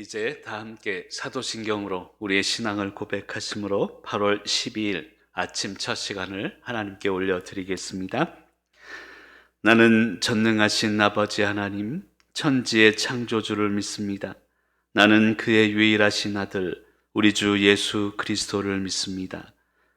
이제 다 함께 사도신경으로 우리의 신앙을 고백하심으로 8월 12일 아침 첫 시간을 하나님께 올려드리겠습니다. 나는 전능하신 아버지 하나님, 천지의 창조주를 믿습니다. 나는 그의 유일하신 아들, 우리 주 예수 그리스도를 믿습니다.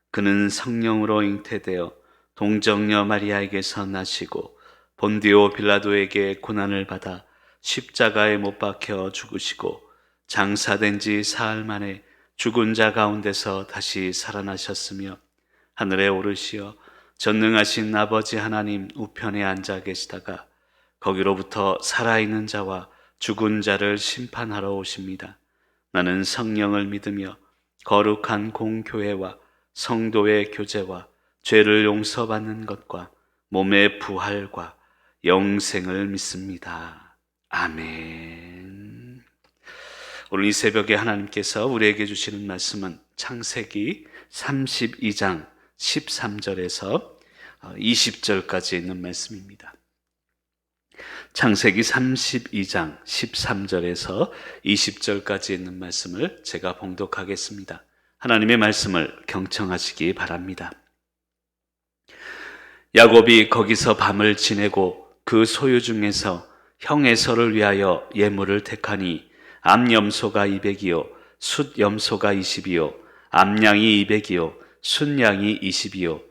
그는 성령으로 잉태되어 동정녀 마리아에게서 나시고 본디오 빌라도에게 고난을 받아 십자가에 못 박혀 죽으시고 장사된 지 사흘 만에 죽은 자 가운데서 다시 살아나셨으며 하늘에 오르시어 전능하신 아버지 하나님 우편에 앉아 계시다가 거기로부터 살아있는 자와 죽은 자를 심판하러 오십니다. 나는 성령을 믿으며 거룩한 공교회와 성도의 교제와 죄를 용서받는 것과 몸의 부활과 영생을 믿습니다. 아멘. 오늘 이 새벽에 하나님께서 우리에게 주시는 말씀은 창세기 32장 13절에서 20절까지 있는 말씀입니다. 창세기 32장 13절에서 20절까지 있는 말씀을 제가 봉독하겠습니다. 하나님의 말씀을 경청하시기 바랍니다. 야곱이 거기서 밤을 지내고 그 소유 중에서 형 에서를 위하여 예물을 택하니 암염소가 200이요 숫염소가 20이요 암양이 200이요 순양이 20이요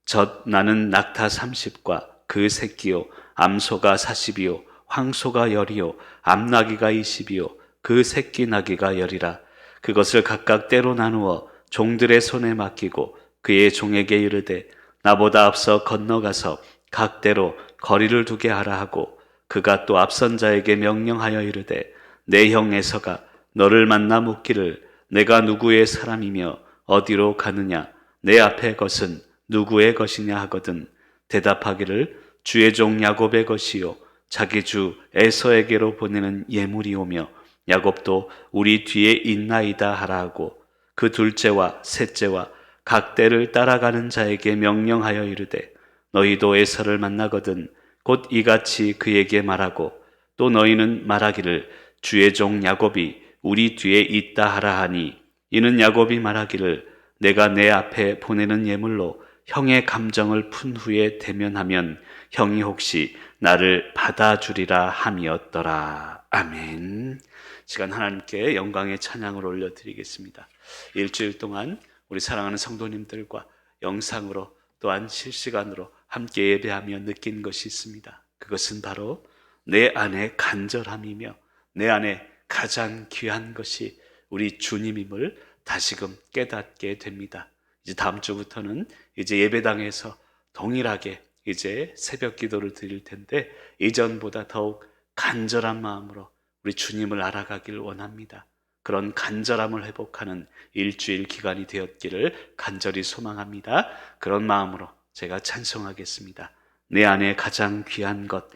젖나는 낙타 30과 그 새끼요 암소가 40이요 황소가 10이요 암나귀가 20이요 그 새끼 나귀가 10이라. 그것을 각각 때로 나누어 종들의 손에 맡기고 그의 종에게 이르되 나보다 앞서 건너가서 각대로 거리를 두게 하라 하고, 그가 또 앞선 자에게 명령하여 이르되 내 형 에서가 너를 만나 묻기를 내가 누구의 사람이며 어디로 가느냐, 내 앞에 것은 누구의 것이냐 하거든 대답하기를 주의 종 야곱의 것이요 자기 주 에서에게로 보내는 예물이오며 야곱도 우리 뒤에 있나이다 하라 하고, 그 둘째와 셋째와 각 때를 따라가는 자에게 명령하여 이르되 너희도 에서를 만나거든 곧 이같이 그에게 말하고, 또 너희는 말하기를 주의 종 야곱이 우리 뒤에 있다 하라 하니, 이는 야곱이 말하기를 내가 내 앞에 보내는 예물로 형의 감정을 푼 후에 대면하면 형이 혹시 나를 받아주리라 함이었더라. 아멘. 시간 하나님께 영광의 찬양을 올려드리겠습니다. 일주일 동안 우리 사랑하는 성도님들과 영상으로 또한 실시간으로 함께 예배하며 느낀 것이 있습니다. 그것은 바로 내 안에 간절함이며 내 안에 가장 귀한 것이 우리 주님임을 다시금 깨닫게 됩니다. 이제 다음 주부터는 이제 예배당에서 동일하게 이제 새벽 기도를 드릴 텐데, 이전보다 더욱 간절한 마음으로 우리 주님을 알아가길 원합니다. 그런 간절함을 회복하는 일주일 기간이 되었기를 간절히 소망합니다. 그런 마음으로 제가 찬송하겠습니다. 내 안에 가장 귀한 것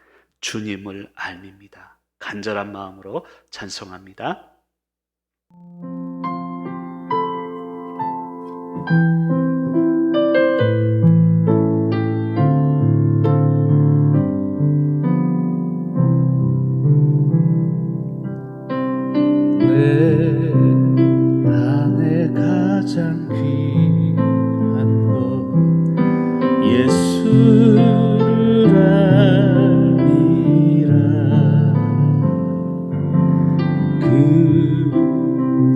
주님을 알밉니다. 간절한 마음으로 찬송합니다. 내 안에 가장 귀한 것 예수를 알미라. 그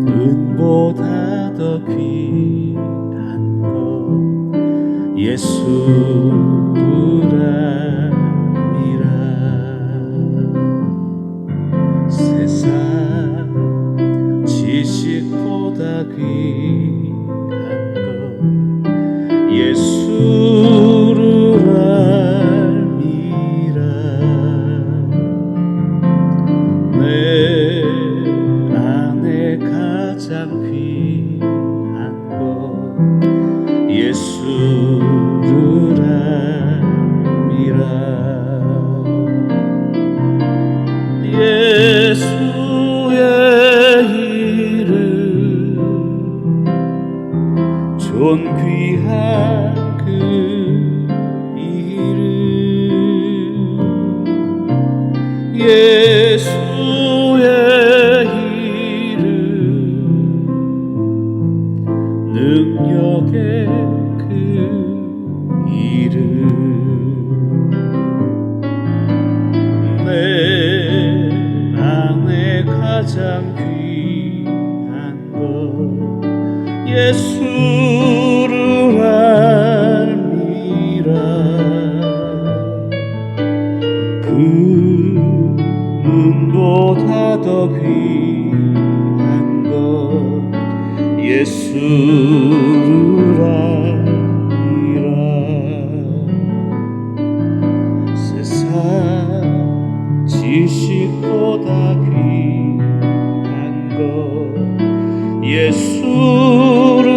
은보다 더 귀한 것 예수를 알미라. 세상 지식보다 귀한 것 예수를 알미라. 내 안에 가장 귀한 것 예수를 알미라. 예수의 이름 가장 귀한 것 예수를 알미라. 금보다 더 귀한 것 예수를 알미라. 세상 지식보다 귀한 것 예수를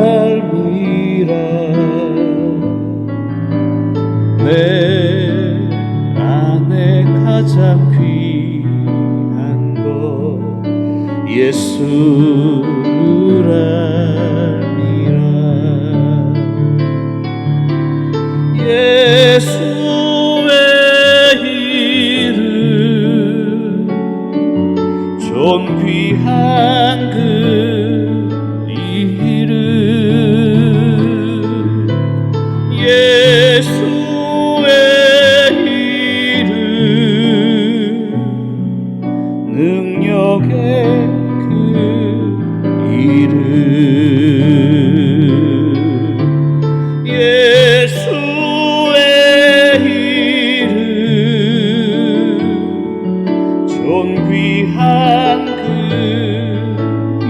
알미라. 내 안에 가장 귀한 것 예수를 알미라. 예수의 이름 존귀한 그 이름 예수의 이름 능력의 그 이름 예수의 이름 존귀한 그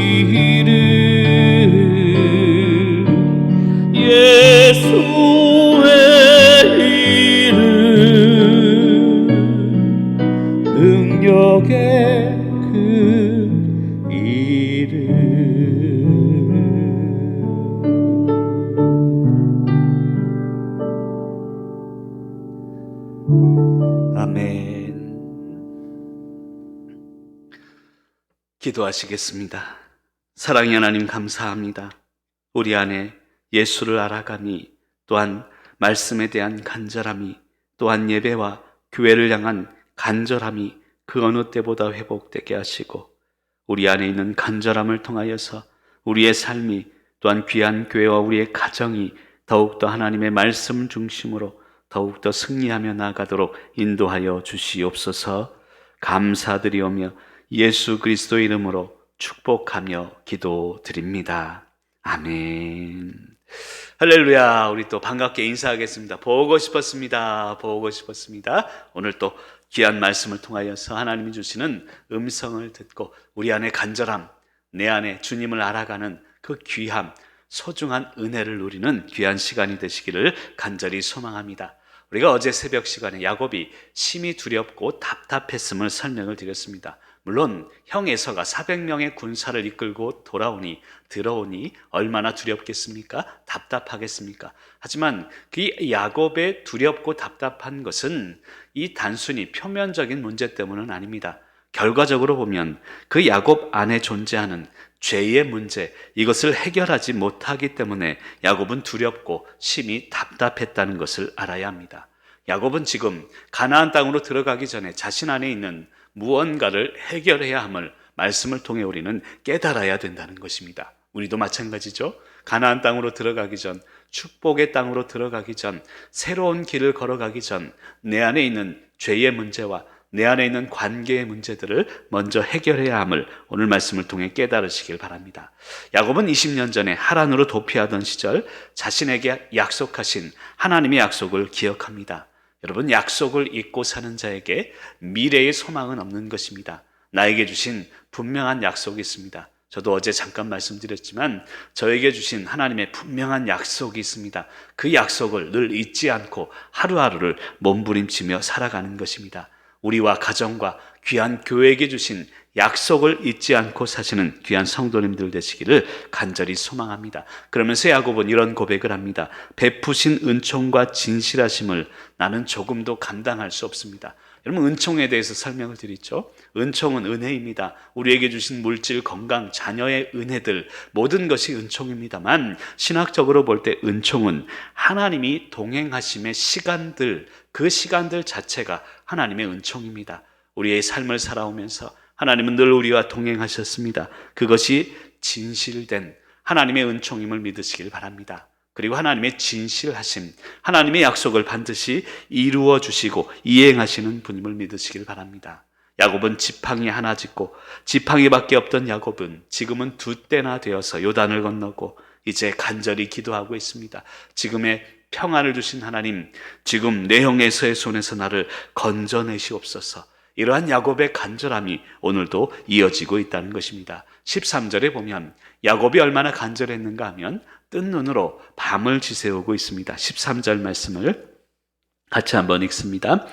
이름 예수의 이름 능력의 그 이름. 아멘. 기도하시겠습니다. 사랑의 하나님 감사합니다. 우리 안에 예수를 알아가니 또한 말씀에 대한 간절함이 또한 예배와 교회를 향한 간절함이 그 어느 때보다 회복되게 하시고 우리 안에 있는 간절함을 통하여서 우리의 삶이 또한 귀한 교회와 우리의 가정이 더욱더 하나님의 말씀 중심으로 더욱더 승리하며 나아가도록 인도하여 주시옵소서. 감사드리오며 예수 그리스도의 이름으로 축복하며 기도드립니다. 아멘. 할렐루야. 우리 또 반갑게 인사하겠습니다. 보고 싶었습니다. 보고 싶었습니다. 오늘 또 귀한 말씀을 통하여서 하나님이 주시는 음성을 듣고 우리 안에 간절함, 내 안에 주님을 알아가는 그 귀함, 소중한 은혜를 누리는 귀한 시간이 되시기를 간절히 소망합니다. 우리가 어제 새벽 시간에 야곱이 심히 두렵고 답답했음을 설명을 드렸습니다. 물론 형 에서가 400명의 군사를 이끌고 들어오니 얼마나 두렵겠습니까? 답답하겠습니까? 하지만 그 야곱의 두렵고 답답한 것은 이 단순히 표면적인 문제 때문은 아닙니다. 결과적으로 보면 그 야곱 안에 존재하는 죄의 문제, 이것을 해결하지 못하기 때문에 야곱은 두렵고 심히 답답했다는 것을 알아야 합니다. 야곱은 지금 가나안 땅으로 들어가기 전에 자신 안에 있는 무언가를 해결해야 함을 말씀을 통해 우리는 깨달아야 된다는 것입니다. 우리도 마찬가지죠. 가나안 땅으로 들어가기 전, 축복의 땅으로 들어가기 전, 새로운 길을 걸어가기 전 내 안에 있는 죄의 문제와 내 안에 있는 관계의 문제들을 먼저 해결해야 함을 오늘 말씀을 통해 깨달으시길 바랍니다. 야곱은 20년 전에 하란으로 도피하던 시절 자신에게 약속하신 하나님의 약속을 기억합니다. 여러분, 약속을 잊고 사는 자에게 미래의 소망은 없는 것입니다. 나에게 주신 분명한 약속이 있습니다. 저도 어제 잠깐 말씀드렸지만 저에게 주신 하나님의 분명한 약속이 있습니다. 그 약속을 늘 잊지 않고 하루하루를 몸부림치며 살아가는 것입니다. 우리와 가정과 귀한 교회에게 주신 약속을 잊지 않고 사시는 귀한 성도님들 되시기를 간절히 소망합니다. 그러면서 야곱은 이런 고백을 합니다. 베푸신 은총과 진실하심을 나는 조금도 감당할 수 없습니다. 여러분, 은총에 대해서 설명을 드리죠. 은총은 은혜입니다. 우리에게 주신 물질, 건강, 자녀의 은혜들, 모든 것이 은총입니다만 신학적으로 볼 때 은총은 하나님이 동행하심의 시간들, 그 시간들 자체가 하나님의 은총입니다. 우리의 삶을 살아오면서 하나님은 늘 우리와 동행하셨습니다. 그것이 진실된 하나님의 은총임을 믿으시길 바랍니다. 그리고 하나님의 진실하심, 하나님의 약속을 반드시 이루어 주시고 이행하시는 분임을 믿으시길 바랍니다. 야곱은 지팡이 하나 짚고 지팡이밖에 없던 야곱은 지금은 2대나 되어서 요단을 건너고 이제 간절히 기도하고 있습니다. 지금의 평안을 주신 하나님, 지금 내 형 에서의 손에서 나를 건져내시옵소서. 이러한 야곱의 간절함이 오늘도 이어지고 있다는 것입니다. 13절에 보면 야곱이 얼마나 간절했는가 하면 뜬 눈으로 밤을 지새우고 있습니다. 13절 말씀을 같이 한번 읽습니다.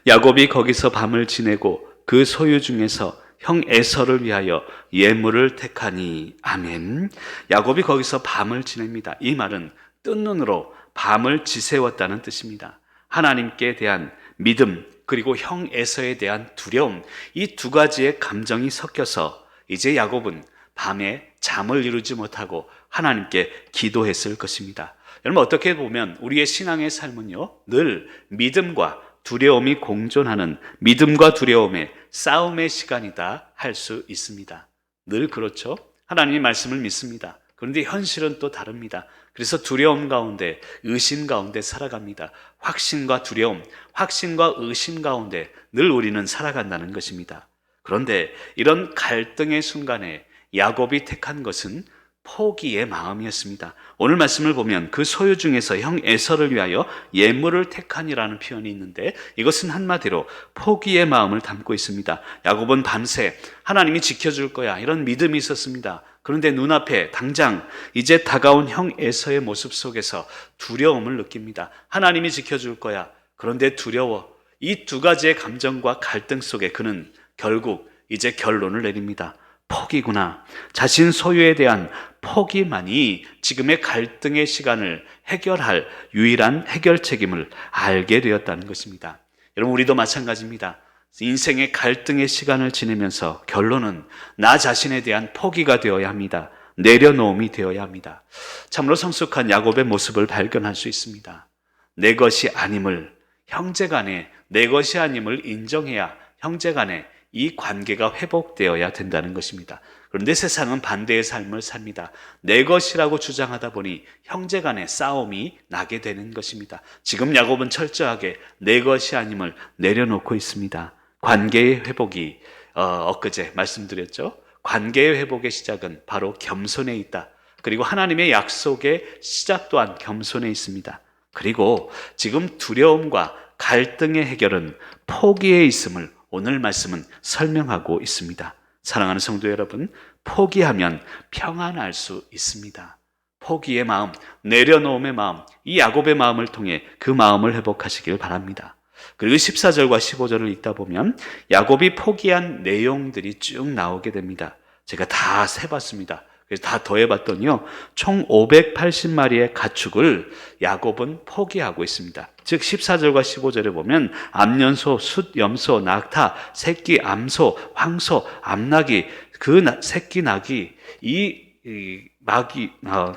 야곱이 거기서 밤을 지내고 그 소유 중에서 형 에서를 위하여 예물을 택하니. 아멘. 야곱이 거기서 밤을 지냅니다. 이 말은 뜬 눈으로 밤을 지새웠다는 뜻입니다. 하나님께 대한 믿음 그리고 형 에서에 대한 두려움, 이 2가지의 감정이 섞여서 이제 야곱은 밤에 잠을 이루지 못하고 하나님께 기도했을 것입니다. 여러분, 어떻게 보면 우리의 신앙의 삶은요, 늘 믿음과 두려움이 공존하는, 믿음과 두려움의 싸움의 시간이다 할 수 있습니다. 늘 그렇죠. 하나님의 말씀을 믿습니다. 그런데 현실은 또 다릅니다. 그래서 두려움 가운데, 의심 가운데 살아갑니다. 확신과 두려움, 확신과 의심 가운데 늘 우리는 살아간다는 것입니다. 그런데 이런 갈등의 순간에 야곱이 택한 것은 포기의 마음이었습니다. 오늘 말씀을 보면 그 소유 중에서 형 에서를 위하여 예물을 택하니라는 표현이 있는데, 이것은 한마디로 포기의 마음을 담고 있습니다. 야곱은 밤새 하나님이 지켜줄 거야, 이런 믿음이 있었습니다. 그런데 눈앞에 당장 이제 다가온 형 에서의 모습 속에서 두려움을 느낍니다. 하나님이 지켜줄 거야, 그런데 두려워. 이 2가지의 감정과 갈등 속에 그는 결국 이제 결론을 내립니다. 포기구나. 자신 소유에 대한 포기만이 지금의 갈등의 시간을 해결할 유일한 해결 책임을 알게 되었다는 것입니다. 여러분, 우리도 마찬가지입니다. 인생의 갈등의 시간을 지내면서 결론은 나 자신에 대한 포기가 되어야 합니다. 내려놓음이 되어야 합니다. 참으로 성숙한 야곱의 모습을 발견할 수 있습니다. 내 것이 아님을, 형제간에 내 것이 아님을 인정해야 형제간에 이 관계가 회복되어야 된다는 것입니다. 그런데 세상은 반대의 삶을 삽니다. 내 것이라고 주장하다 보니 형제간에 싸움이 나게 되는 것입니다. 지금 야곱은 철저하게 내 것이 아님을 내려놓고 있습니다. 관계의 회복이 엊그제 말씀드렸죠. 관계의 회복의 시작은 바로 겸손에 있다. 그리고 하나님의 약속의 시작 또한 겸손에 있습니다. 그리고 지금 두려움과 갈등의 해결은 포기에 있음을 오늘 말씀은 설명하고 있습니다. 사랑하는 성도 여러분, 포기하면 평안할 수 있습니다. 포기의 마음, 내려놓음의 마음, 이 야곱의 마음을 통해 그 마음을 회복하시길 바랍니다. 그리고 14절과 15절을 읽다 보면 야곱이 포기한 내용들이 쭉 나오게 됩니다. 제가 다 세봤습니다. 그래서 다 더해봤더니요, 총 580마리의 가축을 야곱은 포기하고 있습니다. 즉 14절과 15절에 보면 암년소, 숫염소, 낙타, 새끼 암소, 황소, 암나귀, 그 새끼 낙이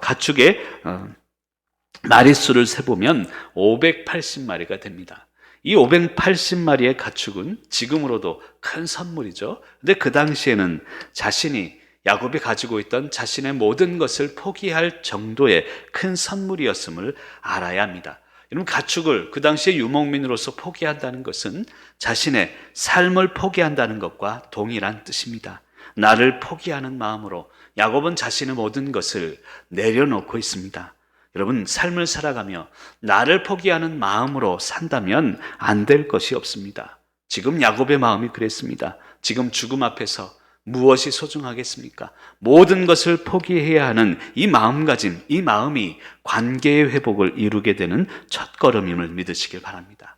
가축의 마리수를 세보면 580마리가 됩니다. 이 580마리의 가축은 지금으로도 큰 선물이죠. 근데 그 당시에는 야곱이 가지고 있던 자신의 모든 것을 포기할 정도의 큰 선물이었음을 알아야 합니다. 여러분, 가축을 그 당시에 유목민으로서 포기한다는 것은 자신의 삶을 포기한다는 것과 동일한 뜻입니다. 나를 포기하는 마음으로 야곱은 자신의 모든 것을 내려놓고 있습니다. 여러분, 삶을 살아가며 나를 포기하는 마음으로 산다면 안 될 것이 없습니다. 지금 야곱의 마음이 그랬습니다. 지금 죽음 앞에서 무엇이 소중하겠습니까? 모든 것을 포기해야 하는 이 마음가짐, 이 마음이 관계의 회복을 이루게 되는 첫걸음임을 믿으시길 바랍니다.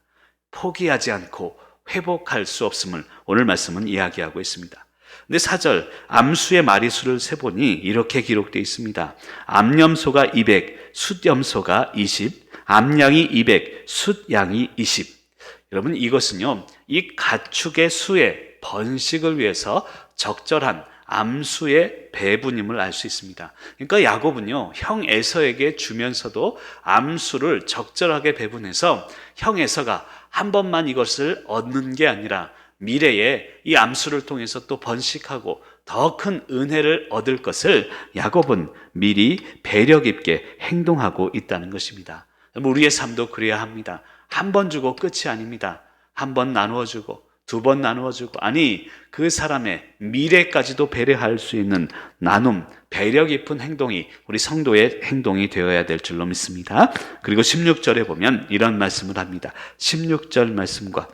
포기하지 않고 회복할 수 없음을 오늘 말씀은 이야기하고 있습니다. 근데 4절, 암수의 마리수를 세보니 이렇게 기록되어 있습니다. 암염소가 200, 숫염소가 20, 암양이 200, 숫양이 20. 여러분, 이것은요, 이 가축의 수의 번식을 위해서 적절한 암수의 배분임을 알 수 있습니다. 그러니까 야곱은요, 형 에서에게 주면서도 암수를 적절하게 배분해서 형 에서가 한 번만 이것을 얻는 게 아니라 미래에 이 암수를 통해서 또 번식하고 더 큰 은혜를 얻을 것을 야곱은 미리 배려 깊게 행동하고 있다는 것입니다. 우리의 삶도 그래야 합니다. 한 번 주고 끝이 아닙니다. 한 번 나누어 주고 두 번 나누어 주고, 아니 그 사람의 미래까지도 배려할 수 있는 나눔, 배려 깊은 행동이 우리 성도의 행동이 되어야 될 줄로 믿습니다. 그리고 16절에 보면 이런 말씀을 합니다. 16절 말씀과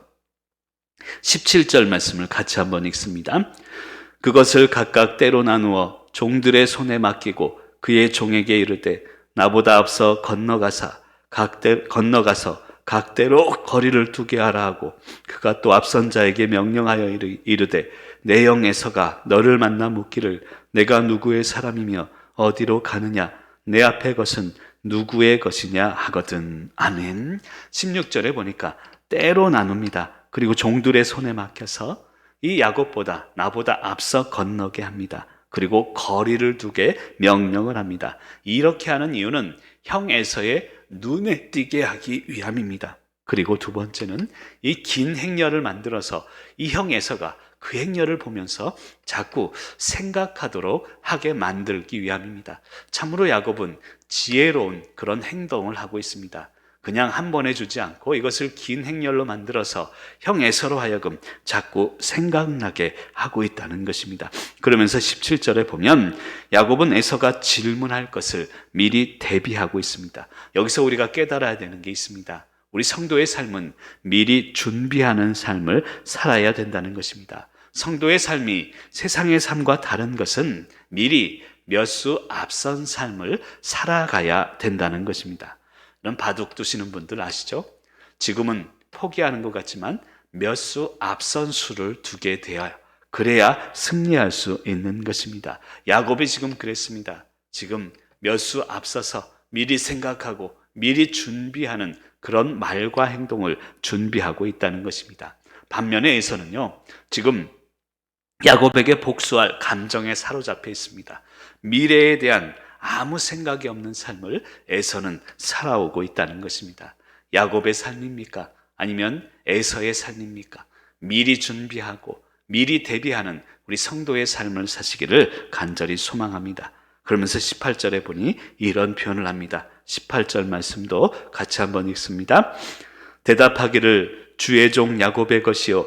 17절 말씀을 같이 한번 읽습니다. 그것을 각각 때로 나누어 종들의 손에 맡기고 그의 종에게 이르되 나보다 앞서 건너가서 각대로 거리를 두게 하라 하고, 그가 또 앞선 자에게 명령하여 이르되 내 영 에서가 너를 만나 묻기를 내가 누구의 사람이며 어디로 가느냐, 내 앞의 것은 누구의 것이냐 하거든. 아멘. 16절에 보니까 때로 나눕니다. 그리고 종들의 손에 맡겨서 이 야곱보다 나보다 앞서 건너게 합니다. 그리고 거리를 두게 명령을 합니다. 이렇게 하는 이유는 형 에서의 눈에 띄게 하기 위함입니다. 그리고 두 번째는 이 긴 행렬을 만들어서 이 형 에서가 그 행렬을 보면서 자꾸 생각하도록 하게 만들기 위함입니다. 참으로 야곱은 지혜로운 그런 행동을 하고 있습니다. 그냥 한 번에 주지 않고 이것을 긴 행렬로 만들어서 형 에서로 하여금 자꾸 생각나게 하고 있다는 것입니다. 그러면서 17절에 보면 야곱은 에서가 질문할 것을 미리 대비하고 있습니다. 여기서 우리가 깨달아야 되는 게 있습니다. 우리 성도의 삶은 미리 준비하는 삶을 살아야 된다는 것입니다. 성도의 삶이 세상의 삶과 다른 것은 미리 몇 수 앞선 삶을 살아가야 된다는 것입니다. 이런 바둑 두시는 분들 아시죠? 지금은 포기하는 것 같지만 몇 수 앞선 수를 두게 되어요. 그래야 승리할 수 있는 것입니다. 야곱이 지금 그랬습니다. 지금 몇 수 앞서서 미리 생각하고 미리 준비하는 그런 말과 행동을 준비하고 있다는 것입니다. 반면에 에서는요, 지금 야곱에게 복수할 감정에 사로잡혀 있습니다. 미래에 대한 아무 생각이 없는 삶을 에서는 살아오고 있다는 것입니다. 야곱의 삶입니까? 아니면 에서의 삶입니까? 미리 준비하고 미리 대비하는 우리 성도의 삶을 사시기를 간절히 소망합니다. 그러면서 18절에 보니 이런 표현을 합니다. 18절 말씀도 같이 한번 읽습니다. 대답하기를 주의 종 야곱의 것이요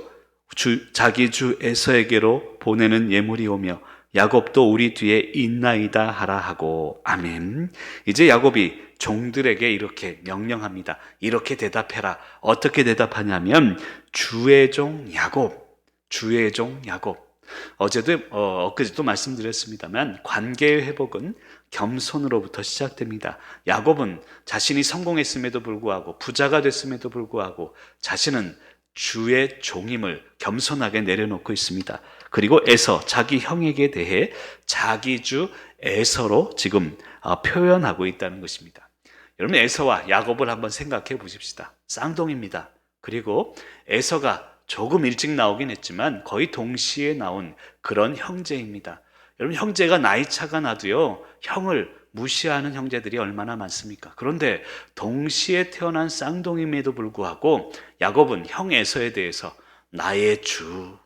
자기 주 에서에게로 보내는 예물이 오며 야곱도 우리 뒤에 있나이다 하라 하고. 아멘. 이제 야곱이 종들에게 이렇게 명령합니다. 이렇게 대답해라. 어떻게 대답하냐면 주의 종 야곱, 주의 종 야곱. 엊그제도 말씀드렸습니다만 관계의 회복은 겸손으로부터 시작됩니다. 야곱은 자신이 성공했음에도 불구하고 부자가 됐음에도 불구하고 자신은 주의 종임을 겸손하게 내려놓고 있습니다. 그리고 에서, 자기 형에게 대해 자기 주 에서로 지금 표현하고 있다는 것입니다. 여러분, 에서와 야곱을 한번 생각해 보십시다. 쌍둥이입니다. 그리고 에서가 조금 일찍 나오긴 했지만 거의 동시에 나온 그런 형제입니다. 여러분, 형제가 나이 차가 나도요, 형을 무시하는 형제들이 얼마나 많습니까? 그런데 동시에 태어난 쌍둥이임에도 불구하고 야곱은 형 에서에 대해서 나의 주,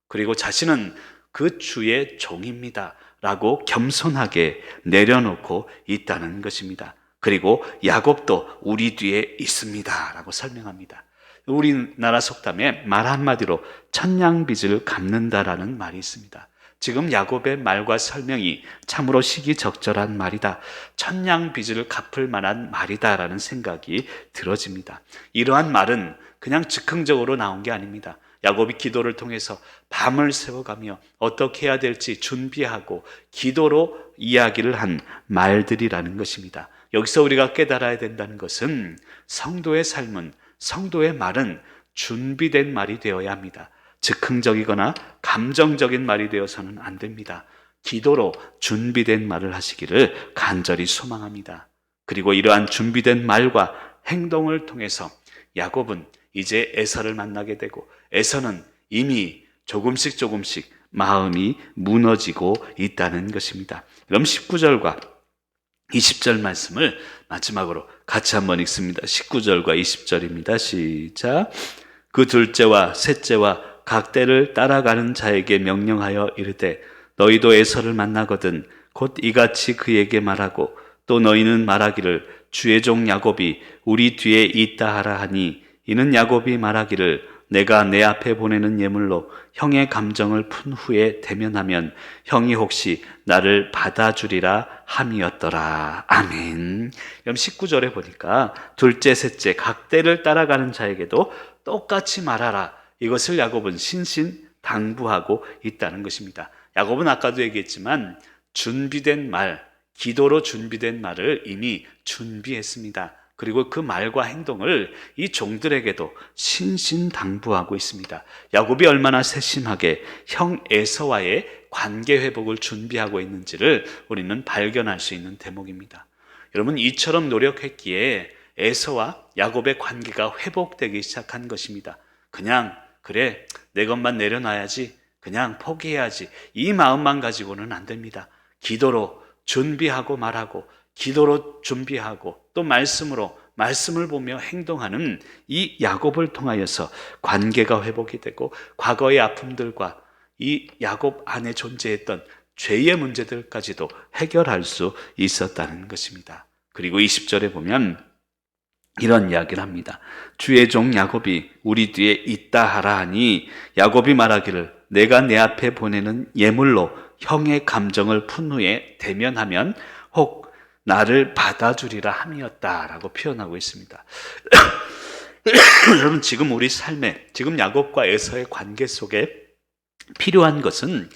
그리고 자신은 그 주의 종입니다 라고 겸손하게 내려놓고 있다는 것입니다. 그리고 야곱도 우리 뒤에 있습니다 라고 설명합니다. 우리나라 속담에 말 한마디로 천냥빚을 갚는다라는 말이 있습니다. 지금 야곱의 말과 설명이 참으로 시기적절한 말이다, 천냥빚을 갚을 만한 말이다라는 생각이 들어집니다. 이러한 말은 그냥 즉흥적으로 나온 게 아닙니다. 야곱이 기도를 통해서 밤을 새워가며 어떻게 해야 될지 준비하고 기도로 이야기를 한 말들이라는 것입니다. 여기서 우리가 깨달아야 된다는 것은 성도의 삶은, 성도의 말은 준비된 말이 되어야 합니다. 즉흥적이거나 감정적인 말이 되어서는 안 됩니다. 기도로 준비된 말을 하시기를 간절히 소망합니다. 그리고 이러한 준비된 말과 행동을 통해서 야곱은 이제 에서를 만나게 되고, 에서는 이미 조금씩 마음이 무너지고 있다는 것입니다. 그럼 19절과 20절 말씀을 마지막으로 같이 한번 읽습니다. 19절과 20절입니다. 시작. 그 둘째와 셋째와 각 때를 따라가는 자에게 명령하여 이르되 너희도 에서를 만나거든 곧 이같이 그에게 말하고 또 너희는 말하기를 주의 종 야곱이 우리 뒤에 있다 하라 하니 이는 야곱이 말하기를 내가 내 앞에 보내는 예물로 형의 감정을 푼 후에 대면하면 형이 혹시 나를 받아주리라 함이었더라. 아멘. 그럼 19절에 보니까 둘째, 셋째 각 때를 따라가는 자에게도 똑같이 말하라. 이것을 야곱은 신신당부하고 있다는 것입니다. 야곱은 아까도 얘기했지만 준비된 말, 기도로 준비된 말을 이미 준비했습니다. 그리고 그 말과 행동을 이 종들에게도 신신당부하고 있습니다. 야곱이 얼마나 세심하게 형 에서와의 관계 회복을 준비하고 있는지를 우리는 발견할 수 있는 대목입니다. 여러분, 이처럼 노력했기에 에서와 야곱의 관계가 회복되기 시작한 것입니다. 그냥 그래, 내 것만 내려놔야지, 그냥 포기해야지, 이 마음만 가지고는 안 됩니다. 기도로 준비하고 말하고, 기도로 준비하고, 또 말씀으로 말씀을 보며 행동하는 이 야곱을 통하여서 관계가 회복이 되고, 과거의 아픔들과 이 야곱 안에 존재했던 죄의 문제들까지도 해결할 수 있었다는 것입니다. 그리고 20절에 보면 이런 이야기를 합니다. 주의 종 야곱이 우리 뒤에 있다 하라 하니 야곱이 말하기를 내가 내 앞에 보내는 예물로 형의 감정을 푼 후에 대면하면 혹 나를 받아주리라 함이었다라고 표현하고 있습니다. 여러분, 지금 우리 삶에, 지금 야곱과 에서의 관계 속에 필요한 것은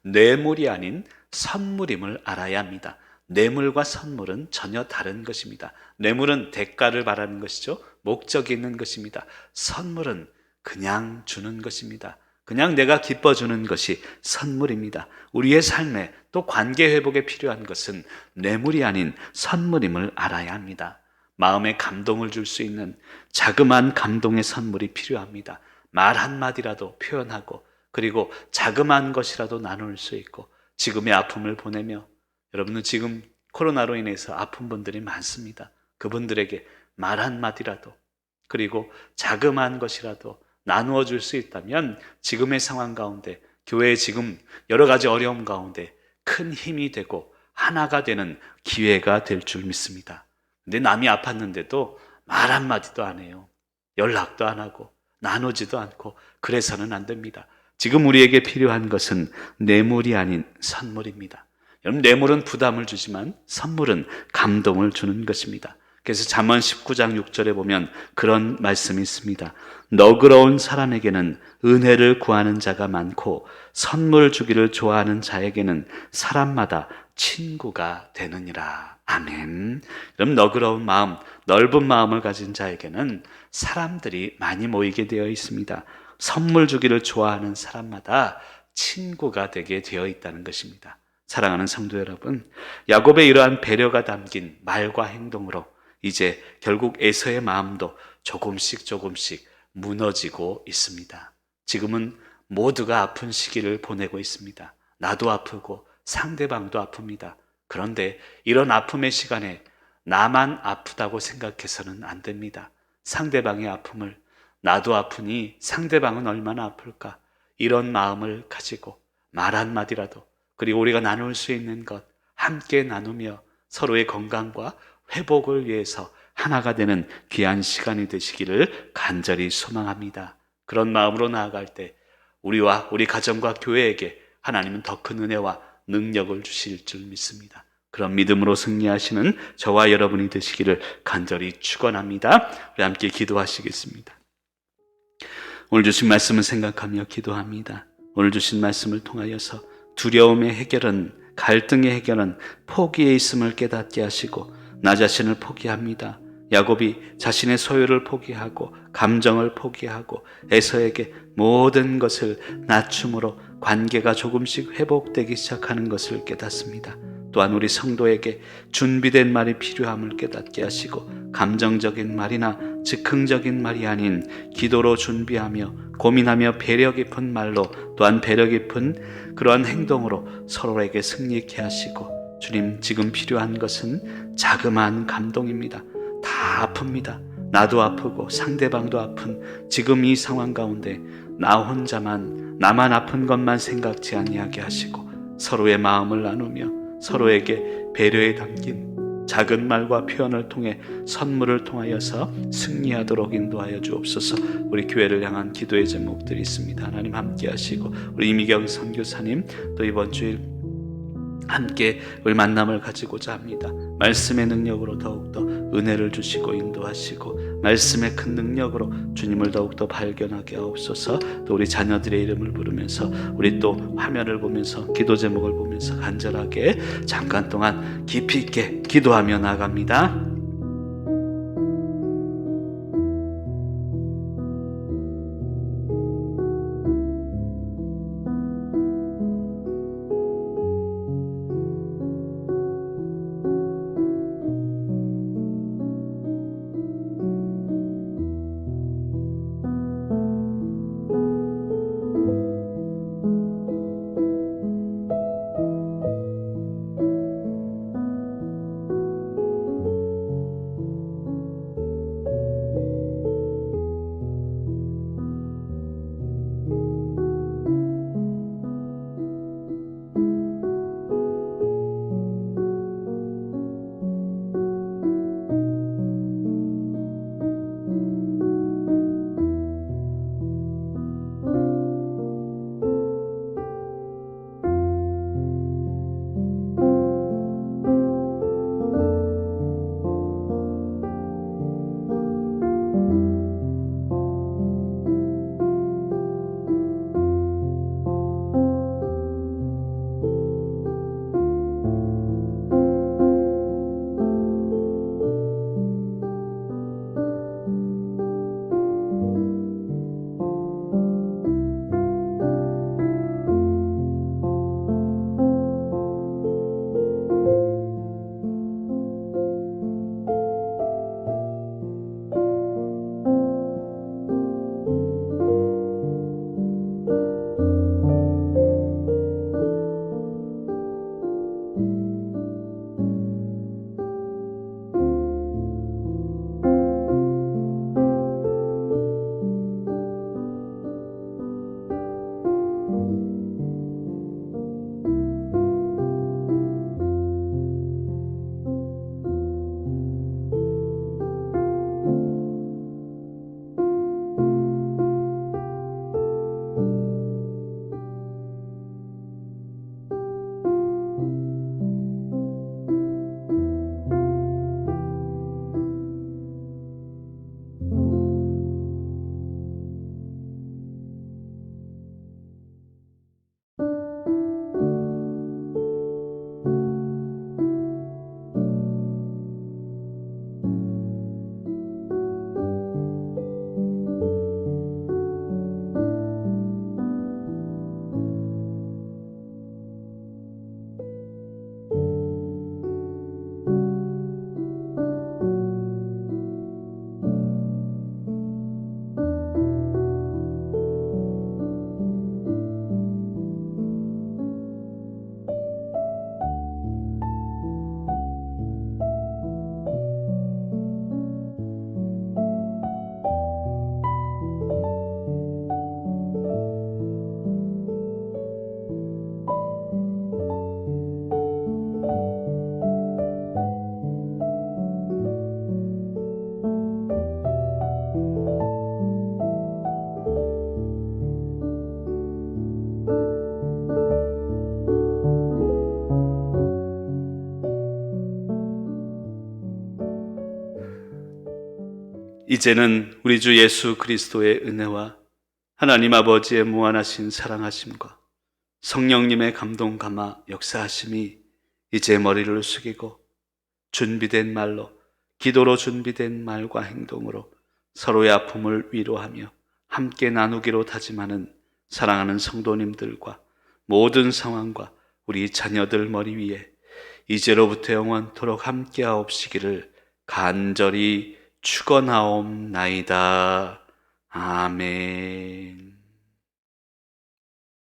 뇌물이 아닌 선물임을 알아야 합니다. 뇌물과 선물은 전혀 다른 것입니다. 뇌물은 대가를 말하는 것이죠. 목적이 있는 것입니다. 선물은 그냥 주는 것입니다. 그냥 내가 기뻐주는 것이 선물입니다. 우리의 삶에 또 관계 회복에 필요한 것은 뇌물이 아닌 선물임을 알아야 합니다. 마음에 감동을 줄 수 있는 자그마한 감동의 선물이 필요합니다. 말 한마디라도 표현하고, 그리고 자그마한 것이라도 나눌 수 있고, 지금의 아픔을 보내며, 여러분은 지금 코로나로 인해서 아픈 분들이 많습니다. 그분들에게 말 한마디라도, 그리고 자그마한 것이라도 나누어 줄 수 있다면 지금의 상황 가운데, 교회의 지금 여러 가지 어려움 가운데 큰 힘이 되고 하나가 되는 기회가 될 줄 믿습니다. 근데 남이 아팠는데도 말 한마디도 안 해요. 연락도 안 하고 나누지도 않고, 그래서는 안 됩니다. 지금 우리에게 필요한 것은 뇌물이 아닌 선물입니다. 여러분, 뇌물은 부담을 주지만 선물은 감동을 주는 것입니다. 그래서 잠언 19장 6절에 보면 그런 말씀이 있습니다. 너그러운 사람에게는 은혜를 구하는 자가 많고 선물 주기를 좋아하는 자에게는 사람마다 친구가 되느니라. 아멘. 그럼 너그러운 마음, 넓은 마음을 가진 자에게는 사람들이 많이 모이게 되어 있습니다. 선물 주기를 좋아하는 사람마다 친구가 되게 되어 있다는 것입니다. 사랑하는 성도 여러분, 야곱의 이러한 배려가 담긴 말과 행동으로 이제 결국 에서의 마음도 조금씩 무너지고 있습니다. 지금은 모두가 아픈 시기를 보내고 있습니다. 나도 아프고 상대방도 아픕니다. 그런데 이런 아픔의 시간에 나만 아프다고 생각해서는 안 됩니다. 상대방의 아픔을, 나도 아프니 상대방은 얼마나 아플까, 이런 마음을 가지고 말 한마디라도, 그리고 우리가 나눌 수 있는 것 함께 나누며 서로의 건강과 회복을 위해서 하나가 되는 귀한 시간이 되시기를 간절히 소망합니다. 그런 마음으로 나아갈 때 우리와 우리 가정과 교회에게 하나님은 더 큰 은혜와 능력을 주실 줄 믿습니다. 그런 믿음으로 승리하시는 저와 여러분이 되시기를 간절히 축원합니다. 우리 함께 기도하시겠습니다. 오늘 주신 말씀을 생각하며 기도합니다. 오늘 주신 말씀을 통하여서 두려움의 해결은, 갈등의 해결은 포기에 있음을 깨닫게 하시고 나 자신을 포기합니다. 야곱이 자신의 소유를 포기하고 감정을 포기하고 에서에게 모든 것을 낮춤으로 관계가 조금씩 회복되기 시작하는 것을 깨닫습니다. 또한 우리 성도에게 준비된 말이 필요함을 깨닫게 하시고 감정적인 말이나 즉흥적인 말이 아닌 기도로 준비하며 고민하며 배려 깊은 말로, 또한 배려 깊은 그러한 행동으로 서로에게 승리케 하시고, 주님, 지금 필요한 것은 자그마한 감동입니다. 다 아픕니다. 나도 아프고 상대방도 아픈 지금 이 상황 가운데 나 혼자만, 나만 아픈 것만 생각지 아니하게 하시고 서로의 마음을 나누며 서로에게 배려에 담긴 작은 말과 표현을 통해 선물을 통하여서 승리하도록 인도하여 주옵소서. 우리 교회를 향한 기도의 제목들이 있습니다. 하나님 함께 하시고, 우리 이미경 선교사님 또 이번 주일 함께 우리 만남을 가지고자 합니다. 말씀의 능력으로 더욱더 은혜를 주시고 인도하시고, 말씀의 큰 능력으로 주님을 더욱더 발견하게 하옵소서. 또 우리 자녀들의 이름을 부르면서, 우리 또 화면을 보면서, 기도 제목을 보면서 간절하게 잠깐 동안 깊이 있게 기도하며 나갑니다. 이제는 우리 주 예수 그리스도의 은혜와 하나님 아버지의 무한하신 사랑하심과 성령님의 감동 감화 역사하심이 이제 머리를 숙이고 준비된 말로, 기도로 준비된 말과 행동으로 서로의 아픔을 위로하며 함께 나누기로 다짐하는 사랑하는 성도님들과 모든 상황과 우리 자녀들 머리 위에 이제로부터 영원토록 함께하옵시기를 간절히 축원하옵나이다. 아멘.